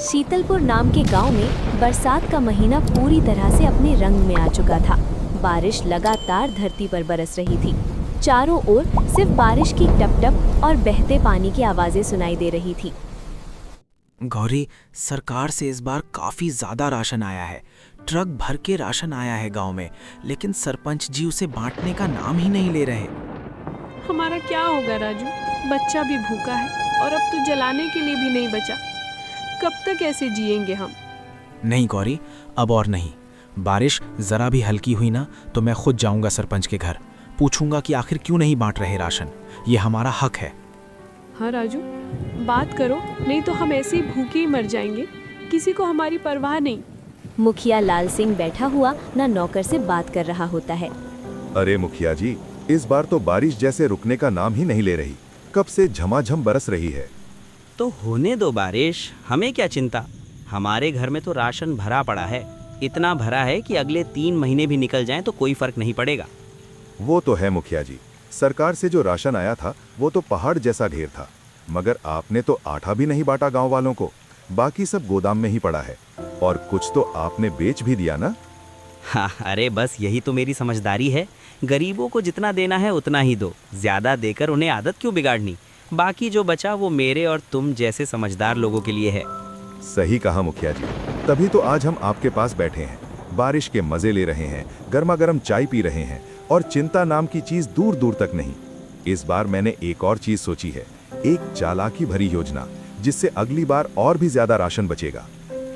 शीतलपुर नाम के गांव में बरसात का महीना पूरी तरह से अपने रंग में आ चुका था। बारिश लगातार धरती पर बरस रही थी। चारों ओर सिर्फ बारिश की टप-टप और बहते पानी की आवाजें सुनाई दे रही थी। गौरी, सरकार से इस बार काफी ज्यादा राशन आया है। ट्रक भर के राशन आया है गांव में, लेकिन सरपंच जी उसे बांटने का नाम ही नहीं ले रहे। हमारा क्या होगा राजू? बच्चा भी भूखा है और अब तो जलाने के लिए भी नहीं बचा। कब तक ऐसे जिएंगे हम? नहीं गौरी, अब और नहीं। बारिश जरा भी हल्की हुई ना तो मैं खुद जाऊंगा सरपंच के घर, पूछूंगा कि आखिर क्यों नहीं बांट रहे राशन। ये हमारा हक है। हाँ राजू, बात करो, नहीं तो हम ऐसे ही भूखे ही मर जाएंगे। किसी को हमारी परवाह नहीं। मुखिया लाल सिंह बैठा हुआ ना नौकर से बात कर रहा होता है। अरे मुखिया जी, इस बार तो बारिश जैसे रुकने का नाम ही नहीं ले रही। कब से झमाझम बरस रही है। तो होने दो बारिश, हमें क्या चिंता। हमारे घर में तो राशन भरा पड़ा है, इतना भरा है कि अगले 3 महीने भी निकल जाएं तो कोई फर्क नहीं पड़ेगा। वो तो है मुखिया जी, सरकार से जो राशन आया था वो तो पहाड़ जैसा ढेर था, मगर आपने तो आटा भी नहीं बांटा गांव वालों को। बाकी सब गोदाम में ही पड़ा है, और कुछ तो आपने बेच भी दिया ना। हाँ, अरे बस यही तो मेरी समझदारी है। गरीबों को जितना देना है उतना ही दो, ज्यादा देकर उन्हें आदत क्यों बिगाड़नी। बाकी जो बचा वो मेरे और तुम जैसे समझदार लोगों के लिए है। सही कहा मुखिया जी, तभी तो आज हम आपके पास बैठे हैं, बारिश के मजे ले रहे हैं, गर्मा गर्म चाय पी रहे हैं, और चिंता नाम की चीज दूर दूर तक नहीं। इस बार मैंने एक और चीज सोची है, एक चालाकी भरी योजना, जिससे अगली बार और भी ज्यादा राशन बचेगा।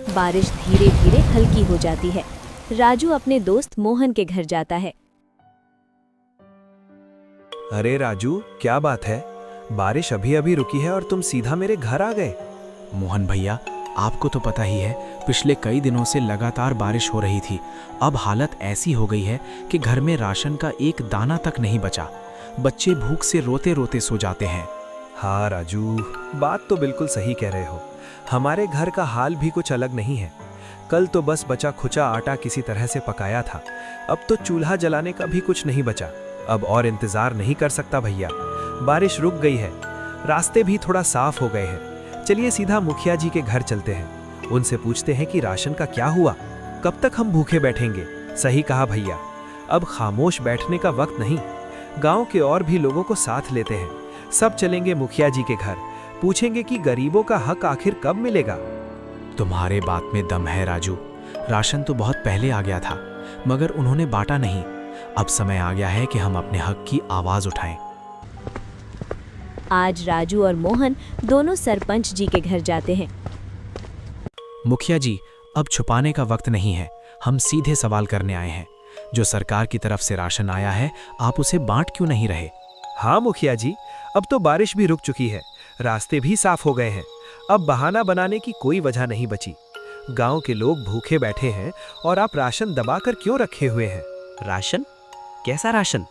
बारिश धीरे धीरे हल्की हो जाती है। राजू अपने दोस्त मोहन के घर जाता है। अरे राजू, क्या बात है? बारिश अभी अभी रुकी है और तुम सीधा मेरे घर आ गए। मोहन भैया, आपको तो पता ही है, पिछले कई दिनों से लगातार बारिश हो रही थी। अब हालत ऐसी हो गई है कि घर में राशन का एक दाना तक नहीं बचा। बच्चे भूख से रोते रोते सो जाते हैं। हाँ राजू, बात तो बिल्कुल सही कह रहे हो। हमारे घर का हाल भी कुछ अलग नहीं है। कल तो बस बचा खुचा आटा किसी तरह से पकाया था, अब तो चूल्हा जलाने का भी कुछ नहीं बचा। अब और इंतजार नहीं कर सकता भैया। बारिश रुक गई है, रास्ते भी थोड़ा साफ हो गए हैं। चलिए सीधा मुखिया जी के घर चलते हैं, उनसे पूछते हैं कि राशन का क्या हुआ, कब तक हम भूखे बैठेंगे। सही कहा भैया, अब खामोश बैठने का वक्त नहीं। गांव के और भी लोगों को साथ लेते हैं, सब चलेंगे मुखिया जी के घर, पूछेंगे कि गरीबों का हक आखिर कब मिलेगा। तुम्हारे बात में दम है राजू। राशन तो बहुत पहले आ गया था, मगर उन्होंने बांटा नहीं। अब समय आ गया है कि हम अपने हक की आवाज उठाएं। आज राजू और मोहन दोनों सरपंच जी के घर जाते हैं। मुखिया जी, अब छुपाने का वक्त नहीं है, हम सीधे सवाल करने आए हैं। जो सरकार की तरफ से राशन आया है, आप उसे बांट क्यों नहीं रहे? हाँ मुखिया जी, अब तो बारिश भी रुक चुकी है, रास्ते भी साफ हो गए हैं। अब बहाना बनाने की कोई वजह नहीं बची। गांव के लोग भूखे बैठे हैं और आप राशन दबाकर क्यों रखे हुए हैं? राशन? कैसा राशन?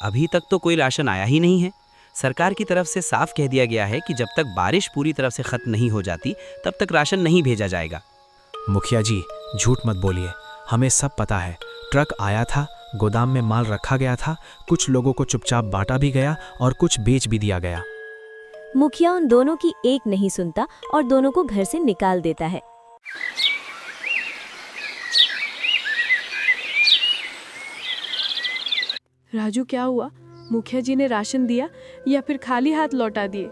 अभी तक तो कोई राशन आया ही नहीं है। सरकार की तरफ से साफ कह दिया गया है कि जब तक बारिश पूरी तरफ से खत्म नहीं हो जाती तब तक राशन नहीं भेजा जाएगा। मुखिया जी, झूठ मत बोलिए, हमें सब पता है। ट्रक आया था, गोदाम में माल रखा गया था, कुछ लोगों को चुपचाप बांटा भी गया और कुछ बेच भी दिया गया। मुखिया उन दोनों की एक नहीं सुनता और दोनों को घर से निकाल देता है। राजू, क्या हुआ? मुखिया जी ने राशन दिया या फिर खाली हाथ लौटा दिए?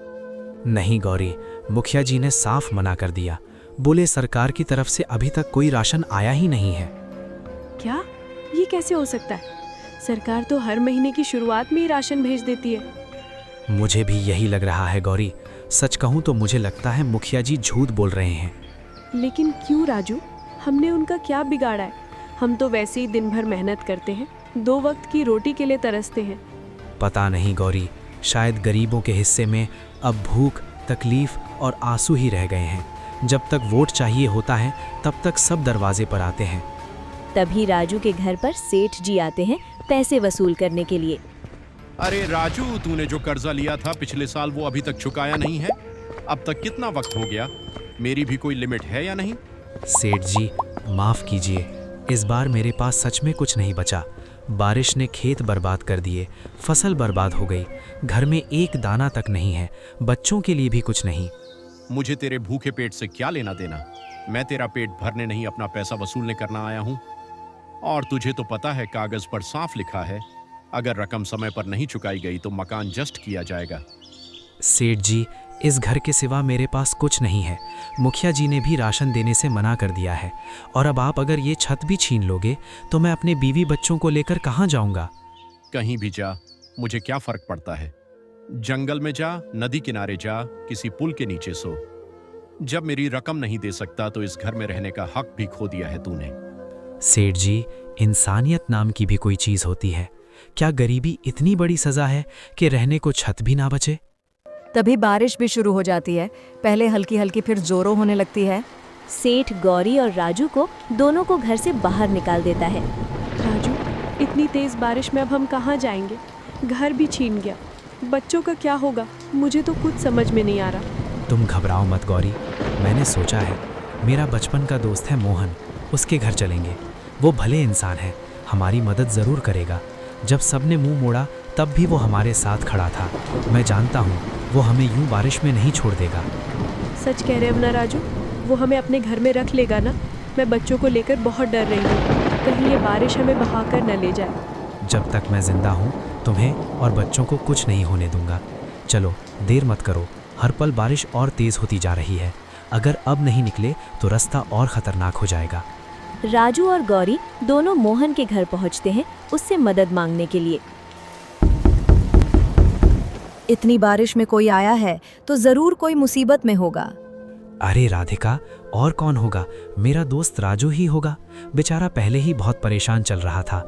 नहीं गौरी, मुखिया जी ने साफ मना कर दिया। बोले सरकार की तरफ से अभी तक कोई राशन आया ही नहीं है। क्या? ये कैसे हो सकता है? सरकार तो हर महीने की शुरुआत में ही राशन भेज देती है। मुझे भी यही लग रहा है गौरी। सच कहूं तो मुझे लगता है मुखिया जी झूठ बोल रहे हैं। लेकिन क्यों राजू? हमने उनका क्या बिगाड़ा है? हम तो वैसे ही दिन भर मेहनत करते हैं, 2 वक्त की रोटी के लिए तरसते हैं। पता नहीं गौरी, शायद गरीबों के हिस्से में अब भूख, तकलीफ और आंसू ही रह गए हैं। जब तक वोट चाहिए होता है तब तक सब दरवाजे पर आते हैं। तभी राजू के घर पर सेठ जी आते हैं पैसे वसूल करने के लिए। अरे राजू, तूने जो कर्जा लिया था पिछले साल वो अभी तक चुकाया नहीं है। अब तक कितना वक्त हो गया? मेरी भी कोई लिमिट है या नहीं? सेठ जी, माफ कीजिए, इस बार मेरे पास सच में कुछ नहीं बचा। बारिश ने खेत बर्बाद कर दिए, फसल बर्बाद हो गई, घर में एक दाना तक नहीं है, बच्चों के लिए भी कुछ नहीं। मुझे तेरे भूखे पेट से क्या लेना देना। मैं तेरा पेट भरने नहीं, अपना पैसा वसूलने करना आया हूं। और तुझे तो पता है, कागज पर साफ लिखा है, अगर रकम समय पर नहीं चुकाई गई तो मकान जब्त किया जाएगा। सेठ जी, इस घर के सिवा मेरे पास कुछ नहीं है। मुखिया जी ने भी राशन देने से मना कर दिया है, और अब आप अगर ये छत भी छीन लोगे तो मैं अपने बीवी बच्चों को लेकर कहाँ जाऊंगा? कहीं भी जा, मुझे क्या फर्क पड़ता है। जंगल में जा, नदी किनारे जा, किसी पुल के नीचे सो। जब मेरी रकम नहीं दे सकता तो इस घर में रहने का हक भी खो दिया है तूने। सेठ जी, इंसानियत नाम की भी कोई चीज़ होती है? क्या गरीबी इतनी बड़ी सज़ा है कि रहने को छत भी ना बचे? तभी बारिश भी शुरू हो जाती है, पहले हल्की हल्की फिर जोरों होने लगती है। सेठ गौरी और राजू को दोनों को घर से बाहर निकाल देता है। राजू, इतनी तेज बारिश में अब हम कहाँ जाएंगे? घर भी छीन गया, बच्चों का क्या होगा? मुझे तो कुछ समझ में नहीं आ रहा। तुम घबराओ मत गौरी, मैंने सोचा है, मेरा बचपन का दोस्त है मोहन, उसके घर चलेंगे। वो भले इंसान है, हमारी मदद ज़रूर करेगा। जब सबने मुंह मोड़ा तब भी वो हमारे साथ खड़ा था। मैं जानता हूँ वो हमें यूं बारिश में नहीं छोड़ देगा। सच कह रहे हो ना राजू? वो हमें अपने घर में रख लेगा ना? मैं बच्चों को लेकर बहुत डर रही हूँ, कहीं ये बारिश हमें बहाकर न ले जाए। जब तक मैं जिंदा हूँ तुम्हें और बच्चों को कुछ नहीं होने दूंगा। चलो, देर मत करो, हर पल बारिश और तेज़ होती जा रही है। अगर अब नहीं निकले तो रास्ता और ख़तरनाक हो जाएगा। राजू और गौरी दोनों मोहन के घर पहुंचते हैं उससे मदद मांगने के लिए। इतनी बारिश में कोई आया है तो जरूर कोई मुसीबत में होगा। अरे राधिका, और कौन होगा? मेरा दोस्त राजू ही होगा। बेचारा पहले ही बहुत परेशान चल रहा था।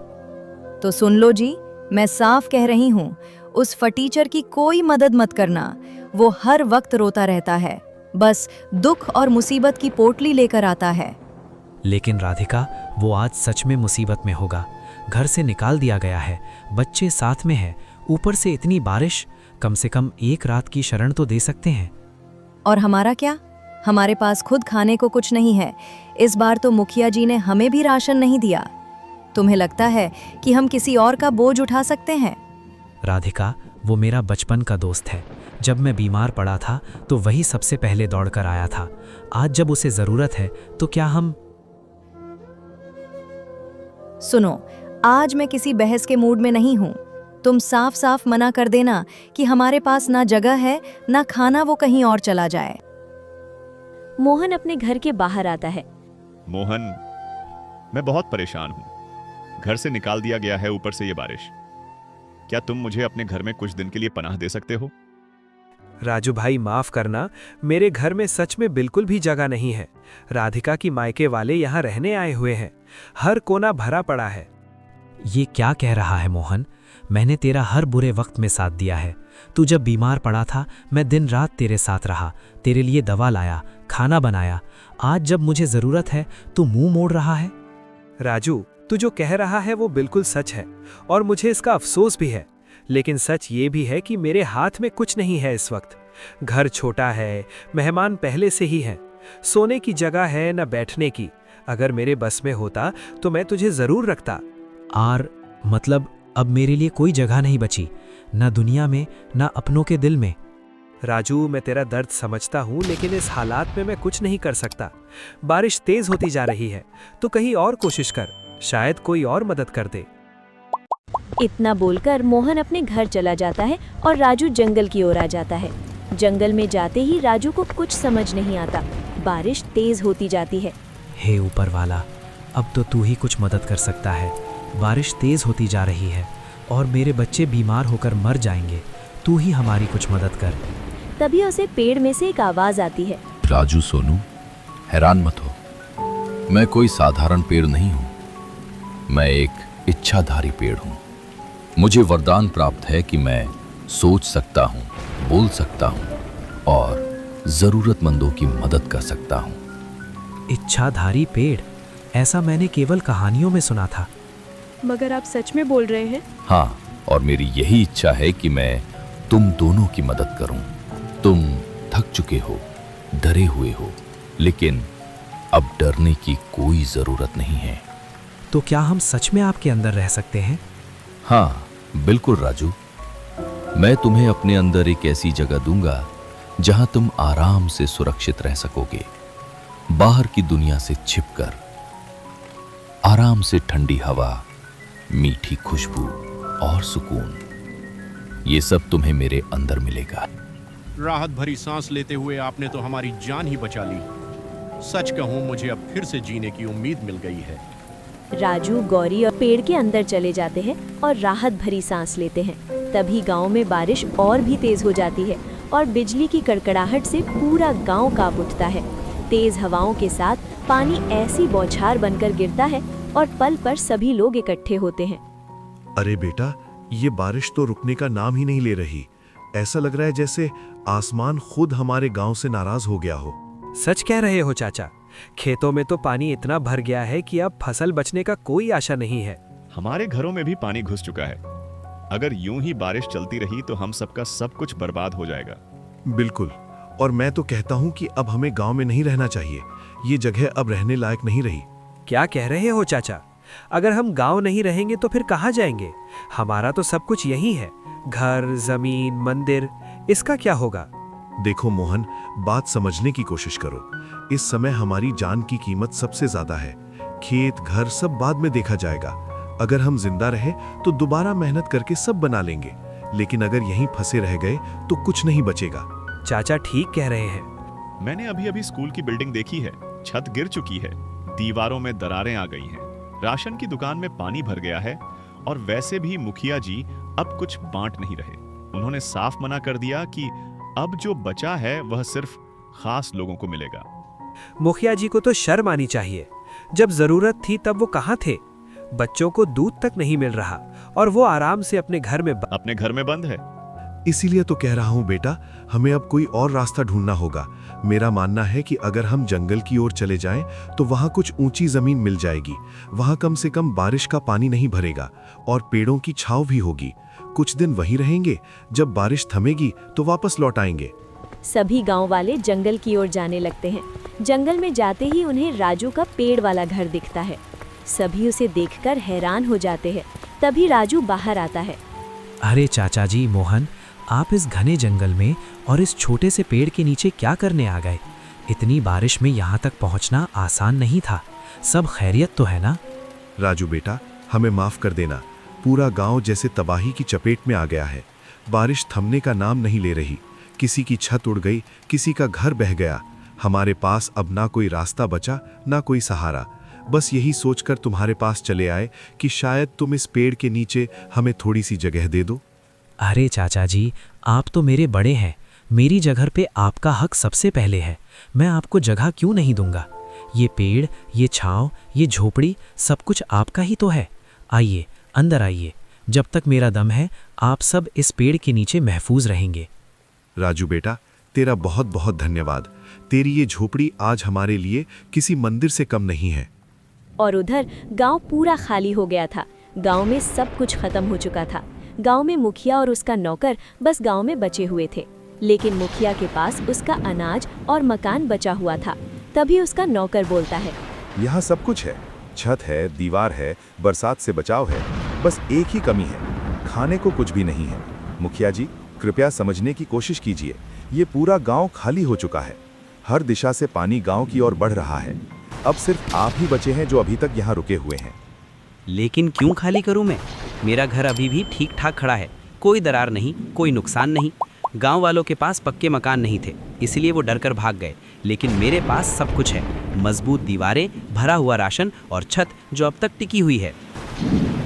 तो सुन लो जी, मैं साफ कह रही हूँ, उस फटीचर की कोई मदद मत करना। वो हर वक्त रोता रहता है, बस दुख और मुसीबत की पोटली लेकर आता है। लेकिन राधिका, वो आज सच में मुसीबत में होगा। घर से निकाल दिया गया है, बच्चे साथ में हैं, ऊपर से इतनी बारिश। कम से कम एक रात की शरण तो दे सकते हैं। और हमारा क्या? हमारे पास खुद खाने को कुछ नहीं है। इस बार तो मुखिया जी ने हमें भी राशन नहीं दिया। तुम्हें लगता है कि हम किसी और का बोझ उठा सकते हैं? राधिका, वो मेरा बचपन का दोस्त है। जब मैं बीमार पड़ा था तो वही सबसे पहले दौड़कर आया था। आज जब उसे ज़रूरत है तो क्या हम... सुनो, आज मैं किसी बहस के मूड में नहीं हूँ। तुम साफ साफ मना कर देना कि हमारे पास ना जगह है ना खाना, वो कहीं और चला जाए। मोहन अपने घर के बाहर आता है। मोहन, मैं बहुत परेशान हूँ। घर से निकाल दिया गया है, ऊपर से ये बारिश। क्या तुम मुझे अपने घर में कुछ दिन के लिए पनाह दे सकते हो? राजू भाई, माफ करना, मेरे घर में सच में बिल्कुल भी जगह नहीं है। राधिका की मायके वाले यहाँ रहने आए हुए हैं, हर कोना भरा पड़ा है। ये क्या कह रहा है मोहन? मैंने तेरा हर बुरे वक्त में साथ दिया है। तू जब बीमार पड़ा था मैं दिन रात तेरे साथ रहा, तेरे लिए दवा लाया, खाना बनाया। आज जब मुझे ज़रूरत है तू मुंह मोड़ रहा है। राजू, तू जो कह रहा है वो बिल्कुल सच है और मुझे इसका अफसोस भी है। लेकिन सच ये भी है कि मेरे हाथ में कुछ नहीं है इस वक्त। घर छोटा है, मेहमान पहले से ही हैं, सोने की जगह है न बैठने की। अगर मेरे बस में होता तो मैं तुझे ज़रूर रखता। मतलब अब मेरे लिए कोई जगह नहीं बची, ना दुनिया में ना अपनों के दिल में। राजू, मैं तेरा दर्द समझता हूँ, लेकिन इस हालात में मैं कुछ नहीं कर सकता। बारिश तेज होती जा रही है, तो कहीं और कोशिश कर, शायद कोई और मदद कर दे। इतना बोलकर मोहन अपने घर चला जाता है और राजू जंगल की ओर आ जाता है। जंगल में जाते ही राजू को कुछ समझ नहीं आता। बारिश तेज होती जाती है। हे ऊपर वाला, अब तो तू ही कुछ मदद कर सकता है। बारिश तेज होती जा रही है और मेरे बच्चे बीमार होकर मर जाएंगे। तू ही हमारी कुछ मदद कर। तभी उसे पेड़ में से एक आवाज आती है। राजू सोनू, हैरान मत हो, मैं कोई साधारण पेड़ नहीं हूँ। मैं एक इच्छाधारी पेड़ हूँ। मुझे वरदान प्राप्त है कि मैं सोच सकता हूँ, बोल सकता हूँ और जरूरतमंदों की मदद कर सकता हूँ। इच्छाधारी पेड़? ऐसा मैंने केवल कहानियों में सुना था। मगर आप सच में बोल रहे हैं? हाँ, और मेरी यही इच्छा है कि मैं तुम दोनों की मदद करूं। तुम थक चुके हो, डरे हुए हो, लेकिन अब डरने की कोई जरूरत नहीं है। तो क्या हम सच में आपके अंदर रह सकते हैं? हाँ, बिल्कुल राजू। मैं तुम्हें अपने अंदर एक ऐसी जगह दूंगा जहां तुम आराम से सुरक्षित रह सकोगे, बाहर की दुनिया से छिपकर। आराम से ठंडी हवा, मीठी खुशबू और सुकून, ये सब तुम्हें मेरे अंदर मिलेगा। राहत भरी सांस लेते हुए आपने तो हमारी जान ही बचा ली। सच कहूं, मुझे अब फिर से जीने की उम्मीद मिल गई है। राजू, गौरी और पेड़ के अंदर चले जाते हैं और राहत भरी सांस लेते हैं। तभी गांव में बारिश और भी तेज हो जाती है और बिजली की कड़कड़ाहट से पूरा गांव कांप उठता है। तेज हवाओं के साथ पानी ऐसी बौछार बनकर गिरता है और पल पर सभी लोग इकट्ठे होते हैं। अरे बेटा, ये बारिश तो रुकने का नाम ही नहीं ले रही। ऐसा लग रहा है जैसे आसमान खुद हमारे गांव से नाराज हो गया हो। सच कह रहे हो चाचा, खेतों में तो पानी इतना भर गया है कि अब फसल बचने का कोई आशा नहीं है। हमारे घरों में भी पानी घुस चुका है। अगर यूं ही बारिश चलती रही तो हम सबका सब कुछ बर्बाद हो जाएगा। बिल्कुल, और मैं तो कहता हूँ कि अब हमें गांव में नहीं रहना चाहिए। ये जगह अब रहने लायक नहीं रही। क्या कह रहे हो चाचा? अगर हम गांव नहीं रहेंगे तो फिर कहाँ जाएंगे? हमारा तो सब कुछ यही है, घर, जमीन, मंदिर। इसका क्या होगा? देखो मोहन, बात समझने की कोशिश करो। इस समय हमारी जान की कीमत सबसे ज्यादा है। खेत, घर सब बाद में देखा जाएगा। अगर हम जिंदा रहे तो दोबारा मेहनत करके सब बना लेंगे, लेकिन अगर यहीं फंसे रह गए तो कुछ नहीं बचेगा। चाचा ठीक कह रहे हैं। मैंने अभी अभी स्कूल की बिल्डिंग देखी है। छत गिर चुकी है, दीवारों में दरारें आ गई हैं, राशन की दुकान में पानी भर गया है, और वैसे भी मुखिया जी अब कुछ बांट नहीं रहे। उन्होंने साफ मना कर दिया कि अब जो बचा है वह सिर्फ खास लोगों को मिलेगा। मुखिया जी को तो शर्म आनी चाहिए। जब जरूरत थी तब वो कहाँ थे? बच्चों को दूध तक नहीं मिल रहा और वो आराम से अपने घर में बंद है। इसीलिए तो कह रहा हूँ बेटा, हमें अब कोई और रास्ता ढूंढना होगा। मेरा मानना है कि अगर हम जंगल की ओर चले जाएं तो वहाँ कुछ ऊंची जमीन मिल जाएगी। वहाँ कम से कम बारिश का पानी नहीं भरेगा और पेड़ों की छांव भी होगी। कुछ दिन वहीं रहेंगे, जब बारिश थमेगी तो वापस लौट आएंगे। सभी गांव वाले जंगल की ओर जाने लगते हैं। जंगल में जाते ही उन्हें राजू का पेड़ वाला घर दिखता है। सभी उसे देखकर हैरान हो जाते हैं। तभी राजू बाहर आता है। अरे चाचा जी, मोहन, आप इस घने जंगल में और इस छोटे से पेड़ के नीचे क्या करने आ गए? इतनी बारिश में यहाँ तक पहुँचना आसान नहीं था। सब खैरियत तो है ना? राजू बेटा, हमें माफ कर देना। पूरा गांव जैसे तबाही की चपेट में आ गया है। बारिश थमने का नाम नहीं ले रही। किसी की छत उड़ गई, किसी का घर बह गया। हमारे पास अब ना कोई रास्ता बचा, ना कोई सहारा। बस यही सोचकर तुम्हारे पास चले आए कि शायद तुम इस पेड़ के नीचे हमें थोड़ी सी जगह दे दो। अरे चाचा जी, आप तो मेरे बड़े हैं। मेरी जगह पे आपका हक सबसे पहले है। मैं आपको जगह क्यों नहीं दूंगा? ये पेड़, ये छांव, ये झोपड़ी, सब कुछ आपका ही तो है। आइए, अंदर आइए। जब तक मेरा दम है, आप सब इस पेड़ के नीचे महफूज रहेंगे। राजू बेटा, तेरा बहुत बहुत धन्यवाद। तेरी ये झोपड़ी आज हमारे लिए किसी मंदिर से कम नहीं है। और उधर गांव पूरा खाली हो गया था। गांव में सब कुछ खत्म हो चुका था। गांव में मुखिया और उसका नौकर बस गांव में बचे हुए थे, लेकिन मुखिया के पास उसका अनाज और मकान बचा हुआ था। तभी उसका नौकर बोलता है, यहाँ सब कुछ है। छत है, दीवार है, बरसात से बचाव है। बस एक ही कमी है, खाने को कुछ भी नहीं है। मुखिया जी, कृपया समझने की कोशिश कीजिए। ये पूरा गांव खाली हो चुका है। हर दिशा से पानी गांव की ओर बढ़ रहा है। अब सिर्फ आप ही बचे हैं जो अभी तक यहाँ रुके हुए हैं। लेकिन क्यों खाली करूं मैं? मेरा घर अभी भी ठीक ठाक खड़ा है। कोई दरार नहीं, कोई नुकसान नहीं। गांव वालों के पास पक्के मकान नहीं थे, इसलिए वो डरकर भाग गए। लेकिन मेरे पास सब कुछ है। मजबूत दीवारें, भरा हुआ राशन और छत जो अब तक टिकी हुई है।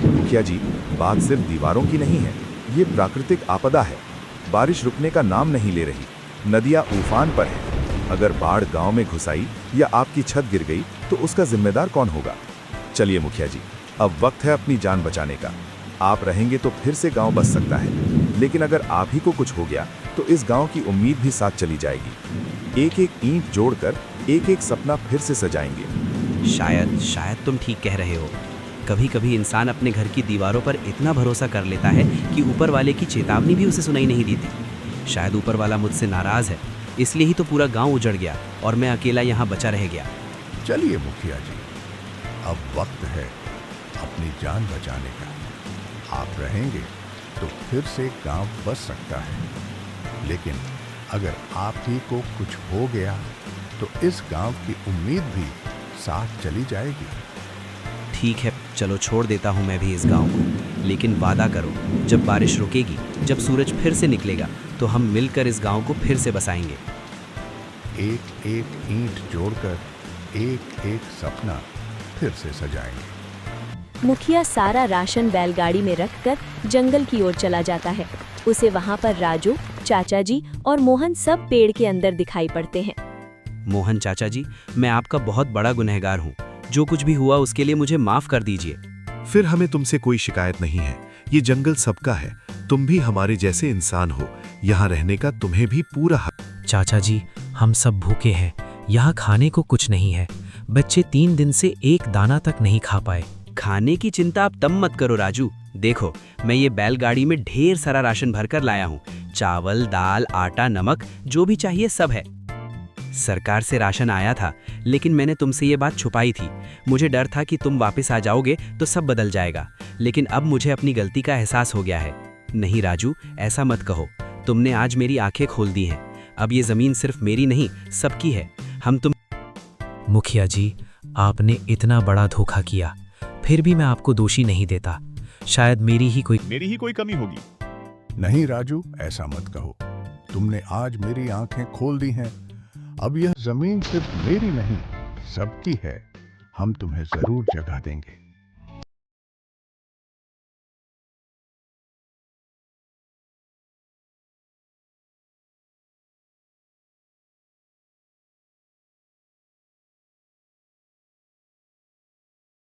मुखिया जी, बात सिर्फ दीवारों की नहीं है। ये प्राकृतिक आपदा है। बारिश रुकने का नाम नहीं ले रही। नदियाँ उफान पर हैं। अगर बाढ़ गांव में घुस आई या आपकी छत गिर गई तो उसका जिम्मेदार कौन होगा? चलिए मुखिया जी, अब वक्त है अपनी जान बचाने का। आप रहेंगे तो फिर से गांव बच सकता है, लेकिन अगर आप ही को कुछ हो गया तो इस गांव की उम्मीद भी साथ चली जाएगी। एक एक ईंट जोड़कर एक एक सपना फिर से सजाएंगे। शायद तुम ठीक कह रहे हो। कभी कभी इंसान अपने घर की दीवारों पर इतना भरोसा कर लेता है कि ऊपर वाले की चेतावनी भी उसे सुनाई नहीं देती। शायद ऊपर वाला मुझसे नाराज है, इसलिए ही तो पूरा गांव उजड़ गया और मैं अकेला यहाँ बचा रह गया। चलिए मुखिया जी, अब वक्त है अपनी जान बचाने का। आप रहेंगे तो फिर से गांव बच सकता है, लेकिन अगर आप ही को कुछ हो गया तो इस गांव की उम्मीद भी साथ चली जाएगी। ठीक है, चलो छोड़ देता हूँ मैं भी इस गांव को, लेकिन वादा करो जब बारिश रुकेगी, जब सूरज फिर से निकलेगा तो हम मिलकर इस गांव को फिर से बसाएंगे। एक एक ईंट जोड़कर एक एक सपना फिर से सजाएंगे। मुखिया सारा राशन बैलगाड़ी में रखकर जंगल की ओर चला जाता है। उसे वहाँ पर राजू, चाचा जी और मोहन सब पेड़ के अंदर दिखाई पड़ते हैं। मोहन चाचा जी, मैं आपका बहुत बड़ा गुनहगार हूँ। जो कुछ भी हुआ उसके लिए मुझे माफ कर दीजिए। फिर हमें तुमसे कोई शिकायत नहीं है। ये जंगल सबका है, तुम भी हमारे जैसे इंसान हो, यहाँ रहने का तुम्हें भी पूरा हक। चाचा जी, हम सब भूखे हैं, यहाँ खाने को कुछ नहीं है। बच्चे 3 दिन से एक दाना तक नहीं खा पाए। खाने की चिंता आप तब मत करो राजू। देखो, मैं ये बैलगाड़ी में ढेर सारा राशन भरकर लाया हूँ। चावल, दाल, आटा, नमक, जो भी चाहिए सब है। सरकार से राशन आया था, लेकिन मैंने तुमसे ये बात छुपाई थी। मुझे डर था कि तुम वापस आ जाओगे तो सब बदल जाएगा, लेकिन अब मुझे अपनी गलती का एहसास हो गया है। नहीं राजू, ऐसा मत कहो। तुमने आज मेरी आंखें खोल दी हैं। अब ये जमीन सिर्फ मेरी नहीं, सबकी है। हम तुम मुखिया जी, आपने इतना बड़ा धोखा किया, फिर भी मैं आपको दोषी नहीं देता। शायद मेरी ही कोई कमी होगी। नहीं राजू, ऐसा मत कहो। तुमने आज मेरी आंखें खोल दी हैं। अब यह जमीन सिर्फ मेरी नहीं, सबकी है। हम तुम्हें जरूर जगह देंगे।